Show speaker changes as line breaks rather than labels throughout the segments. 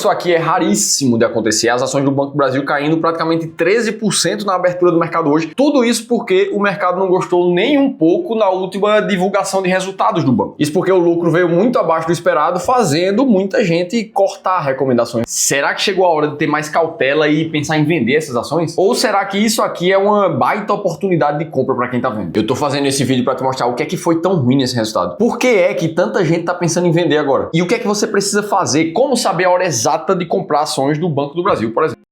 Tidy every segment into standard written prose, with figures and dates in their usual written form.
isso aqui é raríssimo de acontecer, as ações do Banco do Brasil caindo praticamente 13% na abertura do mercado hoje. Tudo isso porque o mercado não gostou nem um pouco na última divulgação de resultados do banco. Isso porque o lucro veio muito abaixo do esperado, fazendo muita gente cortar recomendações. Será que chegou a hora de ter mais cautela e pensar em vender essas ações? Ou será que isso aqui é uma baita oportunidade de compra para quem tá vendo? Eu tô fazendo esse vídeo para te mostrar o que é que foi tão ruim nesse resultado. Por que é que tanta gente tá pensando em vender agora? E o que é que você precisa fazer? Como saber a hora exata de comprar ações do Banco do Brasil, por exemplo?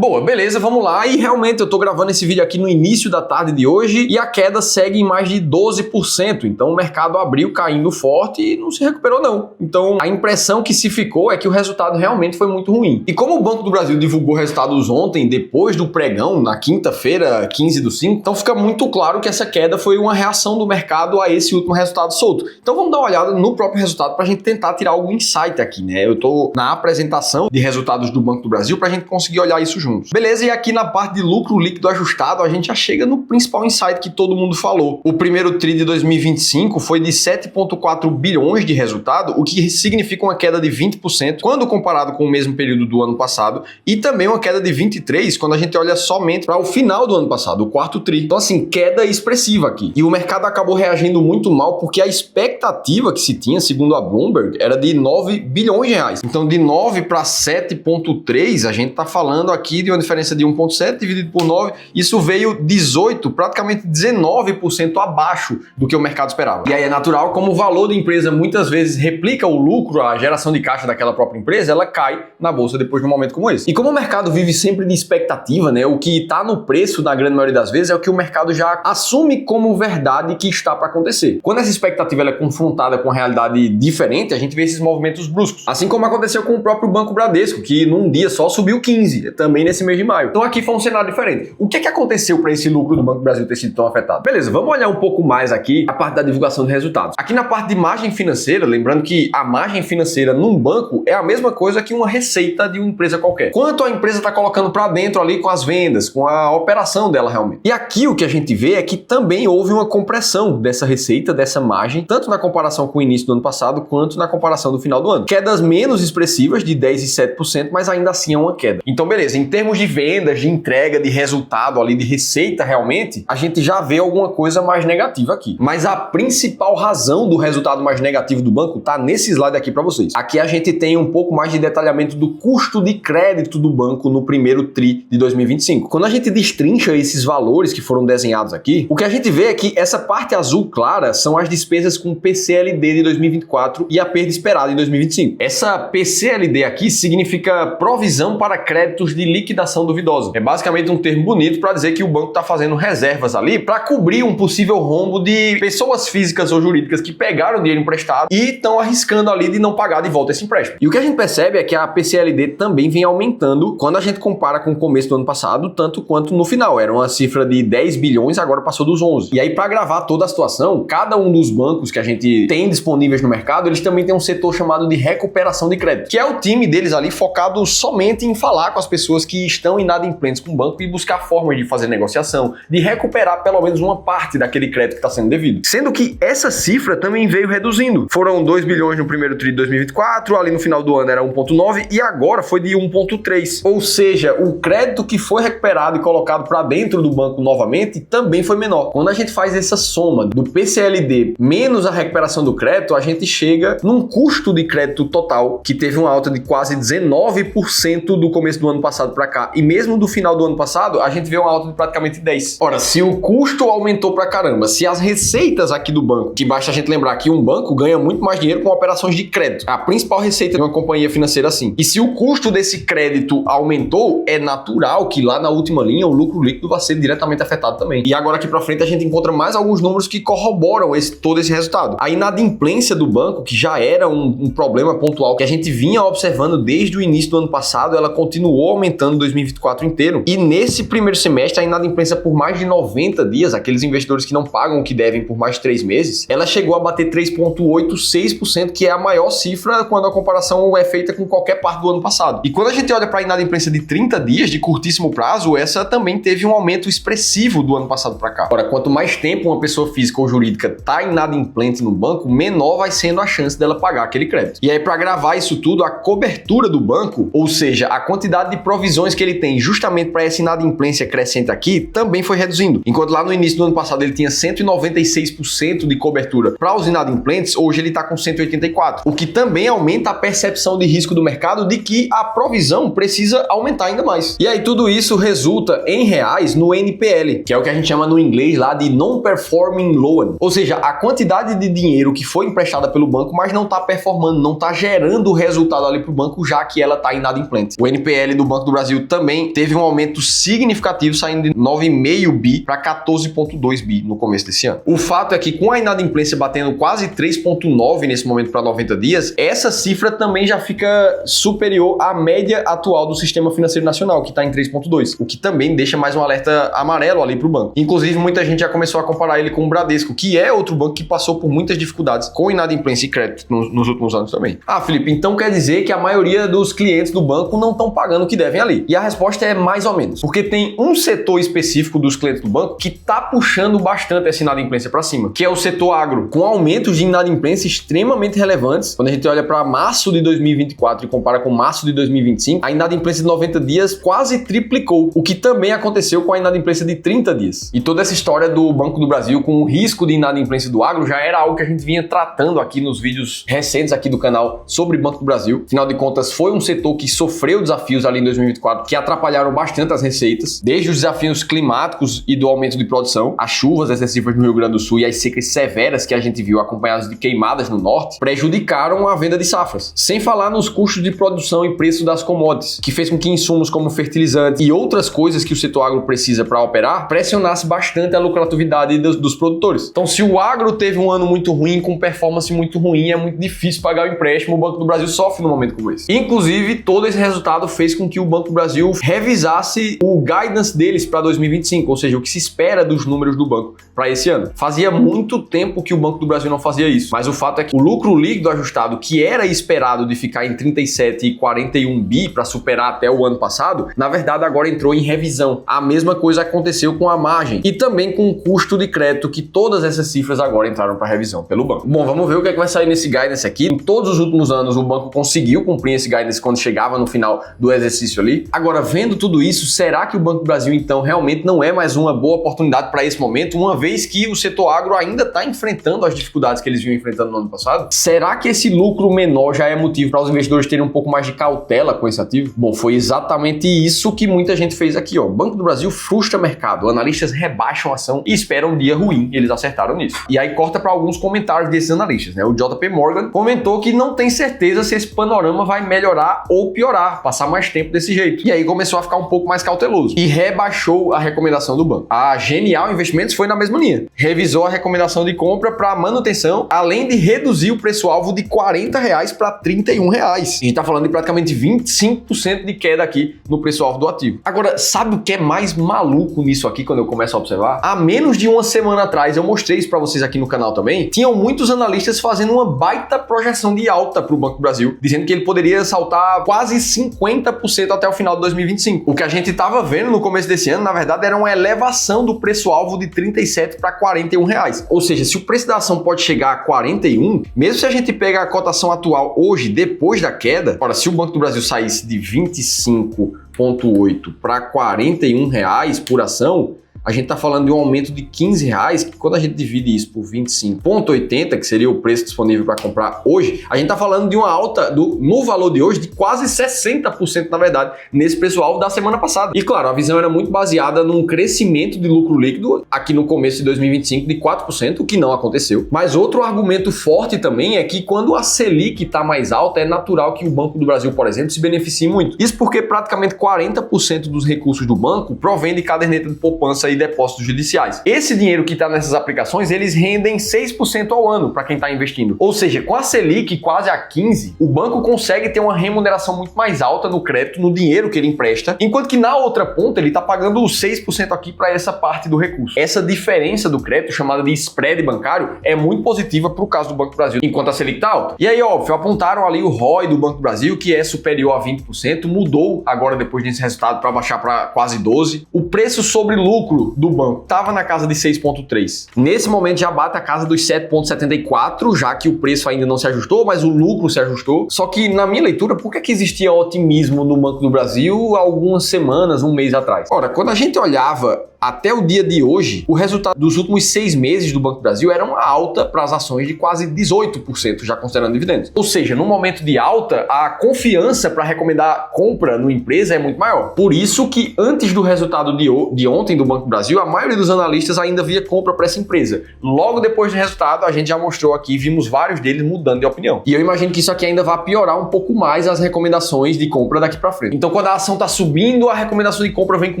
Boa, beleza, vamos lá. E realmente eu tô gravando esse vídeo aqui no início da tarde de hoje e a queda segue em mais de 12%. Então o mercado abriu caindo forte e não se recuperou não. Então a impressão que se ficou é que o resultado realmente foi muito ruim. E como o Banco do Brasil divulgou resultados ontem, depois do pregão, na quinta-feira, 15/5, então fica muito claro que essa queda foi uma reação do mercado a esse último resultado solto. Então vamos dar uma olhada no próprio resultado pra gente tentar tirar algum insight aqui, né? Eu tô na apresentação de resultados do Banco do Brasil pra gente conseguir olhar isso junto. Beleza, e aqui na parte de lucro líquido ajustado, a gente já chega no principal insight que todo mundo falou. O primeiro TRI de 2025 foi de 7,4 bilhões de resultado, o que significa uma queda de 20% quando comparado com o mesmo período do ano passado, e também uma queda de 23% quando a gente olha somente para o final do ano passado, o quarto TRI. Então assim, queda expressiva aqui. E o mercado acabou reagindo muito mal porque a expectativa que se tinha, segundo a Bloomberg, era de 9 bilhões de reais. Então de 9 para 7,3, a gente tá falando aqui de uma diferença de 1,7 dividido por 9, isso veio 18, praticamente 19% abaixo do que o mercado esperava. E aí é natural, como o valor da empresa muitas vezes replica o lucro, a geração de caixa daquela própria empresa, ela cai na bolsa depois de um momento como esse. E como o mercado vive sempre de expectativa, né, o que está no preço na grande maioria das vezes é o que o mercado já assume como verdade que está para acontecer. Quando essa expectativa ela é confrontada com a realidade diferente, a gente vê esses movimentos bruscos. Assim como aconteceu com o próprio Banco Bradesco, que num dia só subiu 15%, também nesse mês de maio. Então aqui foi um cenário diferente. O que é que aconteceu para esse lucro do Banco do Brasil ter sido tão afetado? Beleza, vamos olhar um pouco mais aqui a parte da divulgação de resultados. Aqui na parte de margem financeira, lembrando que a margem financeira num banco é a mesma coisa que uma receita de uma empresa qualquer. Quanto a empresa está colocando para dentro ali com as vendas, com a operação dela realmente. E aqui o que a gente vê é que também houve uma compressão dessa receita, dessa margem, tanto na comparação com o início do ano passado, quanto na comparação do final do ano. Quedas menos expressivas de 10% e 7%, mas ainda assim é uma queda. Então beleza, em termos de vendas, de entrega, de resultado ali, de receita realmente, a gente já vê alguma coisa mais negativa aqui. Mas a principal razão do resultado mais negativo do banco tá nesse slide aqui para vocês. Aqui a gente tem um pouco mais de detalhamento do custo de crédito do banco no primeiro TRI de 2025. Quando a gente destrincha esses valores que foram desenhados aqui, o que a gente vê é que essa parte azul clara são as despesas com PCLD de 2024 e a perda esperada em 2025. Essa PCLD aqui significa provisão para créditos de liquidação duvidosa. É basicamente um termo bonito para dizer que o banco está fazendo reservas ali para cobrir um possível rombo de pessoas físicas ou jurídicas que pegaram dinheiro emprestado e estão arriscando ali de não pagar de volta esse empréstimo. E o que a gente percebe é que a PCLD também vem aumentando quando a gente compara com o começo do ano passado, tanto quanto no final. Era uma cifra de 10 bilhões, agora passou dos 11. E aí, para gravar toda a situação, cada um dos bancos que a gente tem disponíveis no mercado, eles também têm um setor chamado de recuperação de crédito, que é o time deles ali focado somente em falar com as pessoas que estão inadimplentes com o banco e buscar formas de fazer negociação, de recuperar pelo menos uma parte daquele crédito que está sendo devido. Sendo que essa cifra também veio reduzindo. Foram 2 bilhões no primeiro TRI de 2024, ali no final do ano era 1,9 e agora foi de 1,3. Ou seja, o crédito que foi recuperado e colocado para dentro do banco novamente também foi menor. Quando a gente faz essa soma do PCLD menos a recuperação do crédito, a gente chega num custo de crédito total que teve uma alta de quase 19% do começo do ano passado para cá. E mesmo do final do ano passado, a gente vê uma alta de praticamente 10%. Ora, se o custo aumentou pra caramba, se as receitas aqui do banco, que basta a gente lembrar que um banco ganha muito mais dinheiro com operações de crédito, a principal receita de uma companhia financeira assim. E se o custo desse crédito aumentou, é natural que lá na última linha o lucro líquido vai ser diretamente afetado também. E agora aqui pra frente a gente encontra mais alguns números que corroboram todo esse resultado. A inadimplência do banco, que já era um problema pontual que a gente vinha observando desde o início do ano passado, ela continuou aumentando 2024 inteiro. E nesse primeiro semestre, a inadimplência por mais de 90 dias, aqueles investidores que não pagam o que devem por mais de 3 meses, ela chegou a bater 3,86%, que é a maior cifra quando a comparação é feita com qualquer parte do ano passado. E quando a gente olha para a inadimplência de 30 dias, de curtíssimo prazo, essa também teve um aumento expressivo do ano passado para cá. Ora, quanto mais tempo uma pessoa física ou jurídica está inadimplente no banco, menor vai sendo a chance dela pagar aquele crédito. E aí, para gravar isso tudo, a cobertura do banco, ou seja, a quantidade de provisões que ele tem justamente para essa inadimplência crescente aqui, também foi reduzindo. Enquanto lá no início do ano passado ele tinha 196% de cobertura para os inadimplentes, hoje ele está com 184%, o que também aumenta a percepção de risco do mercado de que a provisão precisa aumentar ainda mais. E aí tudo isso resulta em reais no NPL, que é o que a gente chama no inglês lá de Non-Performing Loan, ou seja, a quantidade de dinheiro que foi emprestada pelo banco, mas não está performando, não está gerando resultado ali para o banco, já que ela está inadimplente. O NPL do Banco do Brasil também teve um aumento significativo, saindo de 9,5 bi para 14,2 bi no começo desse ano. O fato é que com a inadimplência batendo quase 3,9 nesse momento para 90 dias, essa cifra também já fica superior à média atual do sistema financeiro nacional, que está em 3,2, o que também deixa mais um alerta amarelo ali para o banco. Inclusive, muita gente já começou a comparar ele com o Bradesco, que é outro banco que passou por muitas dificuldades com inadimplência e crédito nos últimos anos também. Ah, Felipe, então quer dizer que a maioria dos clientes do banco não estão pagando o que devem ali? E a resposta é mais ou menos, porque tem um setor específico dos clientes do banco que está puxando bastante essa inadimplência para cima, que é o setor agro, com aumentos de inadimplência extremamente relevantes. Quando a gente olha para março de 2024 e compara com março de 2025, a inadimplência de 90 dias quase triplicou, o que também aconteceu com a inadimplência de 30 dias. E toda essa história do Banco do Brasil com o risco de inadimplência do agro já era algo que a gente vinha tratando aqui nos vídeos recentes aqui do canal sobre Banco do Brasil. Afinal de contas, foi um setor que sofreu desafios ali em 2024 que atrapalharam bastante as receitas, desde os desafios climáticos e do aumento de produção, as chuvas excessivas no Rio Grande do Sul e as secas severas que a gente viu acompanhadas de queimadas no norte, prejudicaram a venda de safras. Sem falar nos custos de produção e preço das commodities, que fez com que insumos como fertilizantes e outras coisas que o setor agro precisa para operar pressionasse bastante a lucratividade dos produtores. Então, se o agro teve um ano muito ruim, com performance muito ruim, é muito difícil pagar o empréstimo, o Banco do Brasil sofre num momento como esse. Inclusive, todo esse resultado fez com que o Banco do Brasil revisasse o guidance deles para 2025, ou seja, o que se espera dos números do banco para esse ano. Fazia muito tempo que o Banco do Brasil não fazia isso, mas o fato é que o lucro líquido ajustado, que era esperado de ficar em 37 e 41 bi para superar até o ano passado, na verdade agora entrou em revisão. A mesma coisa aconteceu com a margem e também com o custo de crédito, que todas essas cifras agora entraram para revisão pelo banco. Bom, vamos ver o que é que vai sair nesse guidance aqui. Em todos os últimos anos o banco conseguiu cumprir esse guidance quando chegava no final do exercício ali. Agora, vendo tudo isso, será que o Banco do Brasil então realmente não é mais uma boa oportunidade para esse momento, uma vez que o setor agro ainda está enfrentando as dificuldades que eles vinham enfrentando no ano passado? Será que esse lucro menor já é motivo para os investidores terem um pouco mais de cautela com esse ativo? Bom, foi exatamente isso que muita gente fez aqui, ó. O Banco do Brasil frustra mercado, analistas rebaixam a ação e esperam um dia ruim. Eles acertaram nisso. E aí corta para alguns comentários desses analistas, né? O JP Morgan comentou que não tem certeza se esse panorama vai melhorar ou piorar, passar mais tempo desse jeito. E aí começou a ficar um pouco mais cauteloso e rebaixou a recomendação do banco. A Genial Investimentos foi na mesma linha. Revisou a recomendação de compra para manutenção, além de reduzir o preço-alvo de R$40 para R$31. A gente tá falando de praticamente 25% de queda aqui no preço-alvo do ativo. Agora, sabe o que é mais maluco nisso aqui quando eu começo a observar? Há menos de uma semana atrás, eu mostrei isso para vocês aqui no canal também, tinham muitos analistas fazendo uma baita projeção de alta para o Banco do Brasil, dizendo que ele poderia saltar quase 50% até o final de 2025. O que a gente estava vendo no começo desse ano, na verdade, era uma elevação do preço-alvo de 37 para R$41. Ou seja, se o preço da ação pode chegar a 41, mesmo se a gente pegar a cotação atual hoje, depois da queda, ora, se o Banco do Brasil saísse de 25,8 para R$41 por ação, a gente está falando de um aumento de R$15, que quando a gente divide isso por 25,80, que seria o preço disponível para comprar hoje, a gente está falando de uma alta no valor de hoje de quase 60%, na verdade, nesse preço-alvo da semana passada. E claro, a visão era muito baseada num crescimento de lucro líquido aqui no começo de 2025 de 4%, o que não aconteceu. Mas outro argumento forte também é que quando a Selic está mais alta, é natural que o Banco do Brasil, por exemplo, se beneficie muito. Isso porque praticamente 40% dos recursos do banco provém de caderneta de poupança e depósitos judiciais. Esse dinheiro que está nessas aplicações, eles rendem 6% ao ano para quem está investindo. Ou seja, com a Selic quase a 15, o banco consegue ter uma remuneração muito mais alta no crédito, no dinheiro que ele empresta, enquanto que na outra ponta ele está pagando os 6% aqui para essa parte do recurso. Essa diferença do crédito, chamada de spread bancário, é muito positiva para o caso do Banco do Brasil, enquanto a Selic está alta. E aí, óbvio, apontaram ali o ROI do Banco do Brasil, que é superior a 20%, mudou agora depois desse resultado para baixar para quase 12%. O preço sobre lucro do banco estava na casa de 6,3%. Nesse momento já bate a casa dos 7,74%, já que o preço ainda não se ajustou, mas o lucro se ajustou. Só que, na minha leitura, por que existia otimismo no Banco do Brasil há algumas semanas, um mês atrás? Ora, quando a gente olhava até o dia de hoje, o resultado dos últimos 6 meses do Banco do Brasil era uma alta para as ações de quase 18%, já considerando dividendos. Ou seja, no momento de alta, a confiança para recomendar compra no empresa é muito maior. Por isso que antes do resultado de ontem do Banco do Brasil, a maioria dos analistas ainda via compra para essa empresa. Logo depois do resultado, a gente já mostrou aqui, vimos vários deles mudando de opinião. E eu imagino que isso aqui ainda vai piorar um pouco mais as recomendações de compra daqui para frente. Então, quando a ação está subindo, a recomendação de compra vem com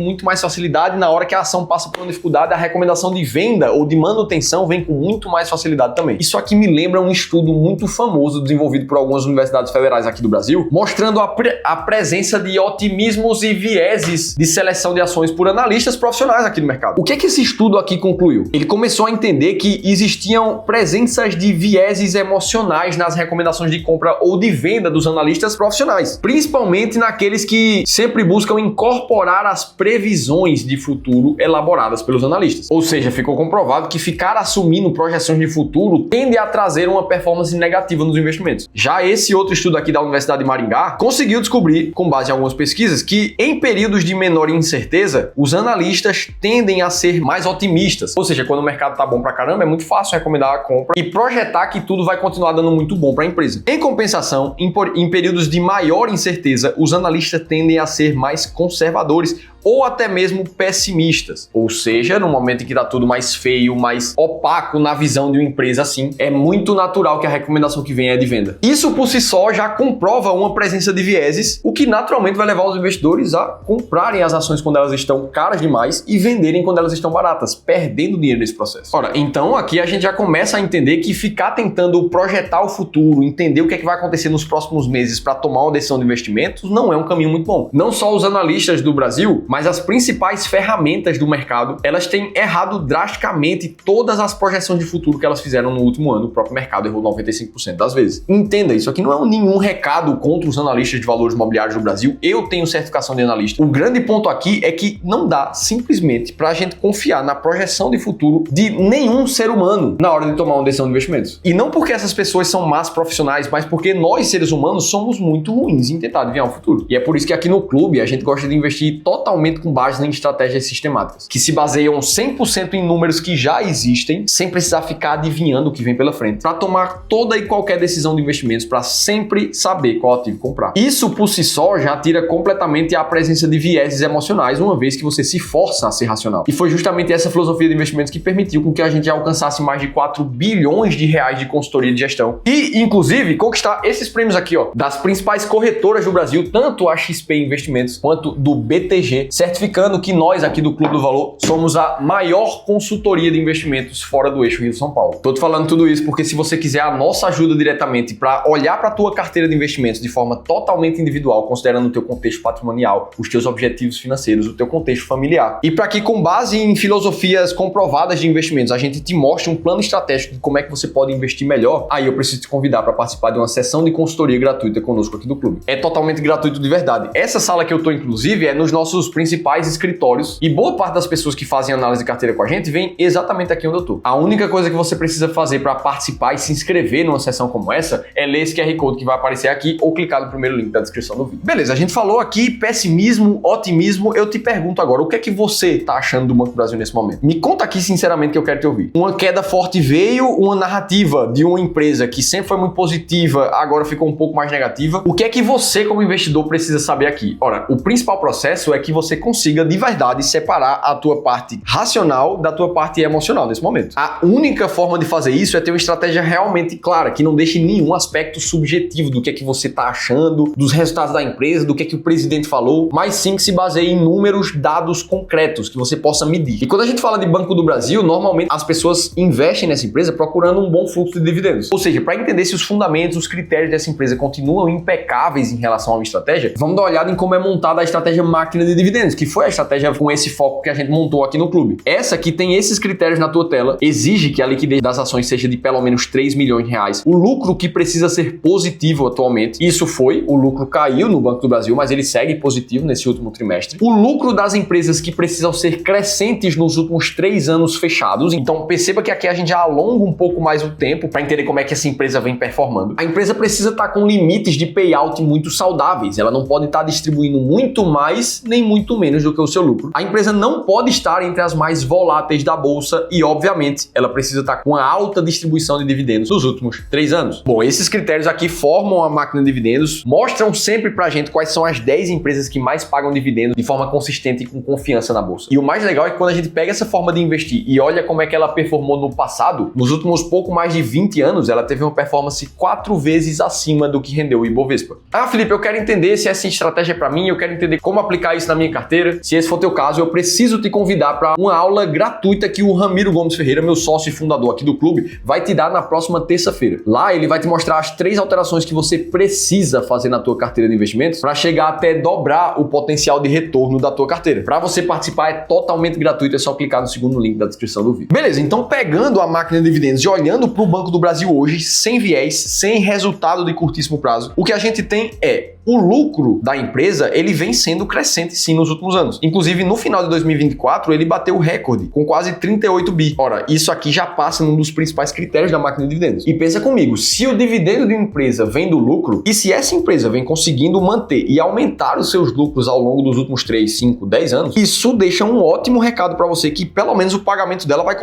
muito mais facilidade. Na hora que a ação passa por uma dificuldade, a recomendação de venda ou de manutenção vem com muito mais facilidade também. Isso aqui me lembra um estudo muito famoso desenvolvido por algumas universidades federais aqui do Brasil, mostrando a presença de otimismos e vieses de seleção de ações por analistas profissionais aqui no mercado. O que esse estudo aqui concluiu? Ele começou a entender que existiam presenças de vieses emocionais nas recomendações de compra ou de venda dos analistas profissionais, principalmente naqueles que sempre buscam incorporar as previsões de futuro elaboradas pelos analistas. Ou seja, ficou comprovado que ficar assumindo projeções de futuro tende a trazer uma performance negativa nos investimentos. Já esse outro estudo aqui da Universidade de Maringá conseguiu descobrir, com base em algumas pesquisas, que em períodos de menor incerteza, os analistas tendem a ser mais otimistas. Ou seja, quando o mercado tá bom pra caramba, é muito fácil recomendar a compra e projetar que tudo vai continuar dando muito bom para a empresa. Em compensação, em períodos de maior incerteza, os analistas tendem a ser mais conservadores ou até mesmo pessimistas. Ou seja, no momento em que está tudo mais feio, mais opaco na visão de uma empresa assim, é muito natural que a recomendação que vem é de venda. Isso por si só já comprova uma presença de vieses, o que naturalmente vai levar os investidores a comprarem as ações quando elas estão caras demais e venderem quando elas estão baratas, perdendo dinheiro nesse processo. Ora, então aqui a gente já começa a entender que ficar tentando projetar o futuro, entender o que é que vai acontecer nos próximos meses para tomar uma decisão de investimentos não é um caminho muito bom. Não só os analistas do Brasil, mas as principais ferramentas do mercado, elas têm errado drasticamente todas as projeções de futuro que elas fizeram no último ano. O próprio mercado errou 95% das vezes. Entenda, isso aqui não é nenhum recado contra os analistas de valores imobiliários do Brasil. Eu tenho certificação de analista. O grande ponto aqui é que não dá simplesmente para a gente confiar na projeção de futuro de nenhum ser humano na hora de tomar uma decisão de investimentos. E não porque essas pessoas são más profissionais, mas porque nós, seres humanos, somos muito ruins em tentar adivinhar o futuro. E é por isso que aqui no clube a gente gosta de investir totalmente com base em estratégias sistemáticas, que se baseiam 100% em números que já existem, sem precisar ficar adivinhando o que vem pela frente, para tomar toda e qualquer decisão de investimentos, para sempre saber qual ativo comprar. Isso por si só já tira completamente a presença de vieses emocionais, uma vez que você se força a ser racional. E foi justamente essa filosofia de investimentos que permitiu com que a gente alcançasse mais de 4 bilhões de reais de consultoria de gestão e, inclusive, conquistar esses prêmios aqui, ó, das principais corretoras do Brasil, tanto a XP Investimentos quanto do BTG, certificando que nós aqui do Clube do Valor somos a maior consultoria de investimentos fora do eixo Rio-São Paulo. Tô te falando tudo isso porque se você quiser a nossa ajuda diretamente para olhar para a tua carteira de investimentos de forma totalmente individual, considerando o teu contexto patrimonial, os teus objetivos financeiros, o teu contexto familiar, e para que com base em filosofias comprovadas de investimentos, a gente te mostre um plano estratégico de como é que você pode investir melhor, aí eu preciso te convidar para participar de uma sessão de consultoria gratuita conosco aqui do clube. É totalmente gratuito de verdade. Essa sala que eu tô, inclusive, é nos nossos principais escritórios e boa parte das pessoas que fazem análise de carteira com a gente vem exatamente aqui onde eu tô. A única coisa que você precisa fazer para participar e se inscrever numa sessão como essa é ler esse QR Code que vai aparecer aqui ou clicar no primeiro link da descrição do vídeo. Beleza, a gente falou aqui pessimismo, otimismo. Eu te pergunto agora, o que é que você tá achando do Banco do Brasil nesse momento? Me conta aqui sinceramente que eu quero te ouvir. Uma queda forte veio, uma narrativa de uma empresa que sempre foi muito positiva, agora ficou um pouco mais negativa. O que é que você como investidor precisa saber aqui? Ora, o principal processo é que você você consiga de verdade separar a tua parte racional da tua parte emocional nesse momento. A única forma de fazer isso é ter uma estratégia realmente clara, que não deixe nenhum aspecto subjetivo do que é que você está achando, dos resultados da empresa, do que é que o presidente falou, mas sim que se baseie em números, dados concretos que você possa medir. E quando a gente fala de Banco do Brasil, normalmente as pessoas investem nessa empresa procurando um bom fluxo de dividendos. Ou seja, para entender se os fundamentos, os critérios dessa empresa continuam impecáveis em relação a uma estratégia, vamos dar uma olhada em como é montada a estratégia máquina de dividendos, que foi a estratégia com esse foco que a gente montou aqui no clube. Essa aqui tem esses critérios na tua tela, exige que a liquidez das ações seja de pelo menos 3 milhões de reais. O lucro que precisa ser positivo atualmente, isso foi, o lucro caiu no Banco do Brasil, mas ele segue positivo nesse último trimestre. O lucro das empresas que precisam ser crescentes nos últimos 3 anos fechados, então perceba que aqui a gente já alonga um pouco mais o tempo para entender como é que essa empresa vem performando. A empresa precisa estar com limites de payout muito saudáveis, ela não pode estar distribuindo muito mais nem muito menos do que o seu lucro. A empresa não pode estar entre as mais voláteis da bolsa e, obviamente, ela precisa estar com uma alta distribuição de dividendos nos últimos 3 anos. Bom, esses critérios aqui formam a máquina de dividendos, mostram sempre pra gente quais são as 10 empresas que mais pagam dividendos de forma consistente e com confiança na bolsa. E o mais legal é que quando a gente pega essa forma de investir e olha como é que ela performou no passado, nos últimos pouco mais de 20 anos, ela teve uma performance 4 vezes acima do que rendeu o Ibovespa. Ah, Felipe, eu quero entender se essa estratégia é pra mim, eu quero entender como aplicar isso na minha carteira. Se esse for teu caso, eu preciso te convidar para uma aula gratuita que o Ramiro Gomes Ferreira, meu sócio e fundador aqui do clube, vai te dar na próxima terça-feira. Lá ele vai te mostrar as 3 alterações que você precisa fazer na tua carteira de investimentos para chegar até dobrar o potencial de retorno da tua carteira. Para você participar é totalmente gratuito, é só clicar no segundo link da descrição do vídeo. Beleza, então pegando a máquina de dividendos e olhando para o Banco do Brasil hoje, sem viés, sem resultado de curtíssimo prazo, o que a gente tem é o lucro da empresa, ele vem sendo crescente sim nos últimos anos. Inclusive, no final de 2024, ele bateu o recorde com quase 38 bi. Ora, isso aqui já passa num dos principais critérios da máquina de dividendos. E pensa comigo, se o dividendo de uma empresa vem do lucro, e se essa empresa vem conseguindo manter e aumentar os seus lucros ao longo dos últimos 3, 5, 10 anos, isso deixa um ótimo recado para você que pelo menos o pagamento dela vai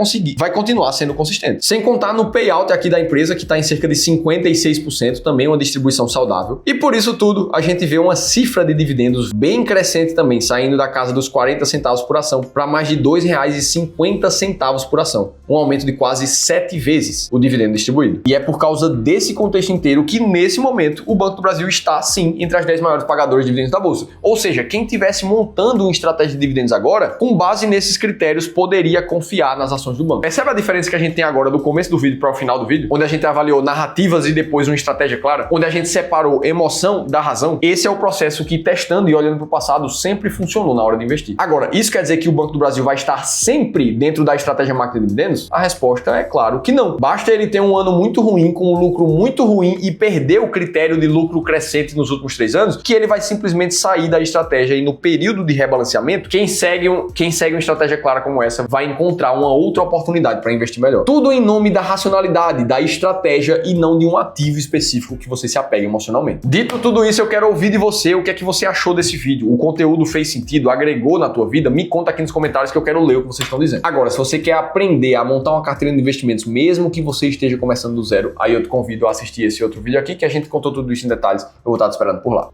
continuar sendo consistente. Sem contar no payout aqui da empresa, que está em cerca de 56%, também uma distribuição saudável. E por isso tudo, a gente vê uma cifra de dividendos bem crescente também, saindo da casa dos 40 centavos por ação para mais de R$ 2,50 por ação, um aumento de quase 7 vezes o dividendo distribuído. E é por causa desse contexto inteiro que nesse momento o Banco do Brasil está sim entre as 10 maiores pagadoras de dividendos da bolsa. Ou seja, quem estivesse montando uma estratégia de dividendos agora, com base nesses critérios, poderia confiar nas ações do banco. Percebe a diferença que a gente tem agora do começo do vídeo para o final do vídeo, onde a gente avaliou narrativas e depois uma estratégia clara, onde a gente separou emoção da razão? Esse é o processo que, testando e olhando para o passado, sempre funcionou na hora de investir. Agora, isso quer dizer que o Banco do Brasil vai estar sempre dentro da estratégia máquina de dividendos? A resposta é claro que não. Basta ele ter um ano muito ruim, com um lucro muito ruim e perder o critério de lucro crescente nos últimos 3 anos, que ele vai simplesmente sair da estratégia e no período de rebalanceamento, quem segue uma estratégia clara como essa vai encontrar uma outra oportunidade para investir melhor. Tudo em nome da racionalidade, da estratégia e não de um ativo específico que você se apega emocionalmente. Dito tudo isso, eu quero ouvir de você o que é que você achou desse vídeo. O conteúdo fez sentido? Agregou na tua vida? Me conta aqui nos comentários que eu quero ler o que vocês estão dizendo. Agora, se você quer aprender a montar uma carteira de investimentos, mesmo que você esteja começando do zero, aí eu te convido a assistir esse outro vídeo aqui, que a gente contou tudo isso em detalhes. Eu vou estar te esperando por lá.